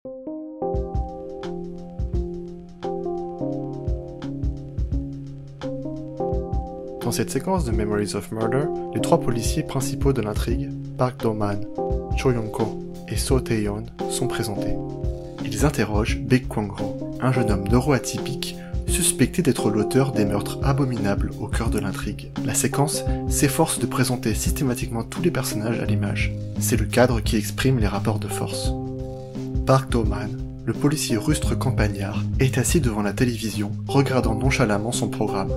Dans cette séquence de Memories of Murder, les trois policiers principaux de l'intrigue, Park Do-man, Cho Yong-ko et So Tae-yeon, sont présentés. Ils interrogent Baek Kwang-ho, un jeune homme neuroatypique suspecté d'être l'auteur des meurtres abominables au cœur de l'intrigue. La séquence s'efforce de présenter systématiquement tous les personnages à l'image. C'est le cadre qui exprime les rapports de force. Park Do-man, le policier rustre campagnard, est assis devant la télévision, regardant nonchalamment son programme.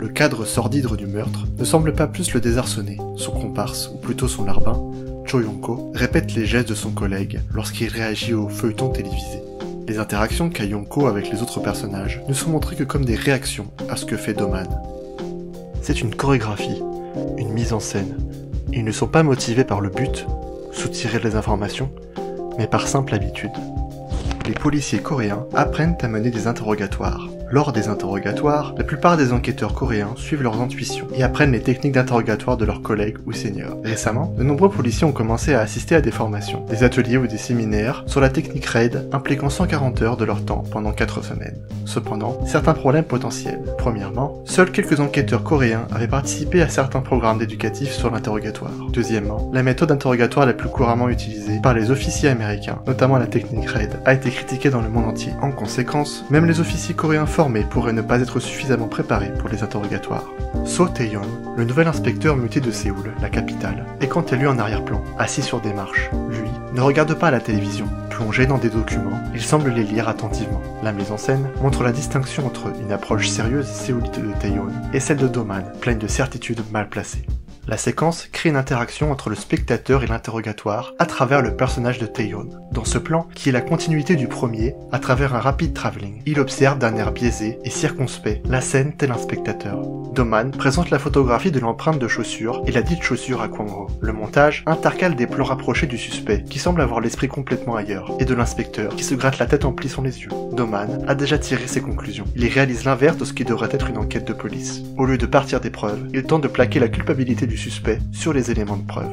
Le cadre sordide du meurtre ne semble pas plus le désarçonner. Son comparse, ou plutôt son larbin, Cho Yong-ko, répète les gestes de son collègue lorsqu'il réagit au feuilleton télévisé. Les interactions qu'a Yong-ko avec les autres personnages ne sont montrées que comme des réactions à ce que fait Do-man. C'est une chorégraphie, une mise en scène. Ils ne sont pas motivés par le but, soutirer les informations, mais par simple habitude. Les policiers coréens apprennent à mener des interrogatoires. Lors des interrogatoires, la plupart des enquêteurs coréens suivent leurs intuitions et apprennent les techniques d'interrogatoire de leurs collègues ou seniors. Récemment, de nombreux policiers ont commencé à assister à des formations, des ateliers ou des séminaires sur la technique RAID impliquant 140 heures de leur temps pendant 4 semaines. Cependant, certains problèmes potentiels. Premièrement, seuls quelques enquêteurs coréens avaient participé à certains programmes éducatifs sur l'interrogatoire. Deuxièmement, la méthode d'interrogatoire la plus couramment utilisée par les officiers américains, notamment la technique RAID, a été critiquée dans le monde entier. En conséquence, même les officiers coréens formés pourraient ne pas être suffisamment préparés pour les interrogatoires. So Tae-yeon, le nouvel inspecteur muté de Séoul, la capitale, est quant à lui en arrière-plan, assis sur des marches. Lui, ne regarde pas la télévision. Plongé dans des documents, il semble les lire attentivement. La mise en scène montre la distinction entre une approche sérieuse et séoulite de Tae-yeon et celle de Do-man, pleine de certitudes mal placées. La séquence crée une interaction entre le spectateur et l'interrogatoire à travers le personnage de Tae-yeon. Dans ce plan, qui est la continuité du premier, à travers un rapide travelling, il observe d'un air biaisé et circonspect la scène tel un spectateur. Do-man présente la photographie de l'empreinte de chaussure et la dite chaussure à Kwang-ho. Le montage intercale des plans rapprochés du suspect, qui semble avoir l'esprit complètement ailleurs, et de l'inspecteur, qui se gratte la tête en plissant les yeux. Do-man a déjà tiré ses conclusions. Il réalise l'inverse de ce qui devrait être une enquête de police. Au lieu de partir des preuves, il tente de plaquer la culpabilité du suspect sur les éléments de preuve.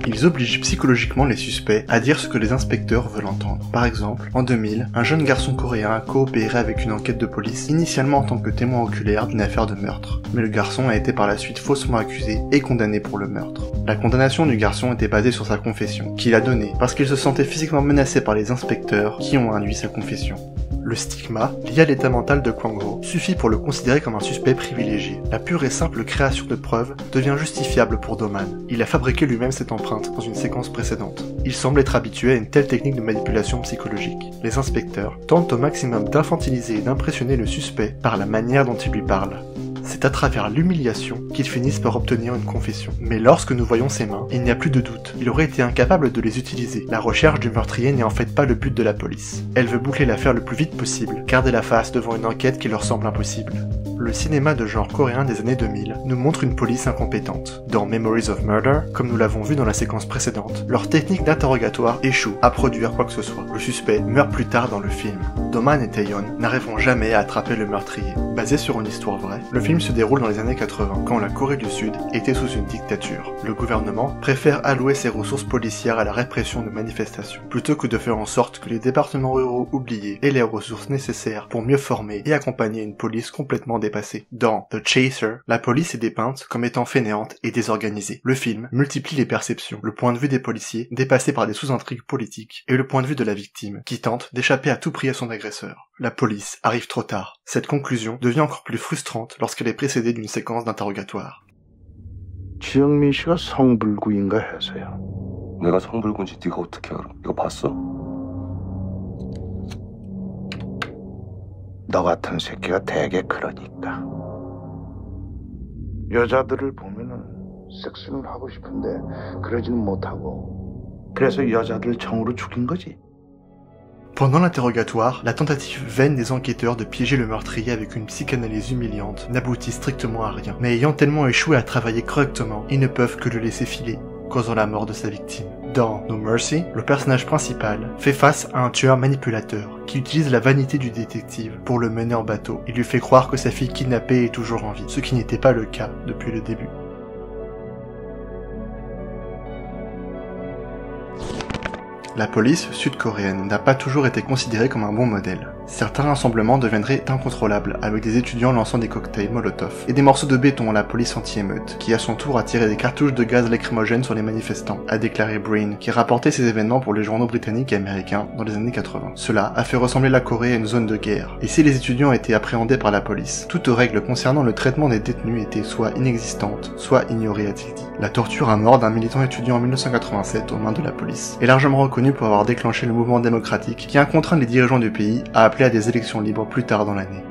Ils obligent psychologiquement les suspects à dire ce que les inspecteurs veulent entendre. Par exemple, en 2000, un jeune garçon coréen a coopéré avec une enquête de police, initialement en tant que témoin oculaire d'une affaire de meurtre. Mais le garçon a été par la suite faussement accusé et condamné pour le meurtre. La condamnation du garçon était basée sur sa confession, qu'il a donnée parce qu'il se sentait physiquement menacé par les inspecteurs qui ont induit sa confession. Le stigma, lié à l'état mental de Kwang-ho, suffit pour le considérer comme un suspect privilégié. La pure et simple création de preuves devient justifiable pour Do-man. Il a fabriqué lui-même cette empreinte dans une séquence précédente. Il semble être habitué à une telle technique de manipulation psychologique. Les inspecteurs tentent au maximum d'infantiliser et d'impressionner le suspect par la manière dont il lui parle. C'est à travers l'humiliation qu'ils finissent par obtenir une confession. Mais lorsque nous voyons ses mains, il n'y a plus de doute. Il aurait été incapable de les utiliser. La recherche du meurtrier n'est en fait pas le but de la police. Elle veut boucler l'affaire le plus vite possible, garder la face devant une enquête qui leur semble impossible. Le cinéma de genre coréen des années 2000 nous montre une police incompétente. Dans Memories of Murder, comme nous l'avons vu dans la séquence précédente, leur technique d'interrogatoire échoue à produire quoi que ce soit. Le suspect meurt plus tard dans le film. Do-man et Tae-yeon n'arriveront jamais à attraper le meurtrier. Basé sur une histoire vraie, le film se déroule dans les années 80, quand la Corée du Sud était sous une dictature. Le gouvernement préfère allouer ses ressources policières à la répression de manifestations, plutôt que de faire en sorte que les départements ruraux oubliés aient les ressources nécessaires pour mieux former et accompagner une police complètement dépassée. Dans The Chaser, la police est dépeinte comme étant fainéante et désorganisée. Le film multiplie les perceptions, le point de vue des policiers, dépassé par des sous-intrigues politiques, et le point de vue de la victime, qui tente d'échapper à tout prix à son agresseur. La police arrive trop tard. Cette conclusion devient encore plus frustrante lorsqu'elle est précédée d'une séquence d'interrogatoire. 지영민 씨가 성불구인가 해서요. 내가 성불구인지 네가 어떻게 알아? 이거 봤어? 너 같은 새끼가 되게 그러니까. 여자들을 보면은 섹스는 하고 싶은데 그러지는 못하고 그래서 여자들 정으로 죽인 거지. Pendant l'interrogatoire, la tentative vaine des enquêteurs de piéger le meurtrier avec une psychanalyse humiliante n'aboutit strictement à rien. Mais ayant tellement échoué à travailler correctement, ils ne peuvent que le laisser filer, causant la mort de sa victime. Dans No Mercy, le personnage principal fait face à un tueur manipulateur qui utilise la vanité du détective pour le mener en bateau et lui fait croire que sa fille kidnappée est toujours en vie, ce qui n'était pas le cas depuis le début. La police sud-coréenne n'a pas toujours été considérée comme un bon modèle. Certains rassemblements deviendraient incontrôlables, avec des étudiants lançant des cocktails Molotov et des morceaux de béton à la police anti-émeute, qui à son tour a tiré des cartouches de gaz lacrymogène sur les manifestants, a déclaré Breen, qui rapportait ces événements pour les journaux britanniques et américains dans les années 80. Cela a fait ressembler la Corée à une zone de guerre, et si les étudiants étaient appréhendés par la police, toute règle concernant le traitement des détenus était soit inexistante, soit ignorée, a-t-il dit. La torture à mort d'un militant étudiant en 1987 aux mains de la police est largement reconnue pour avoir déclenché le mouvement démocratique qui a contraint les dirigeants du pays à appeler à des élections libres plus tard dans l'année.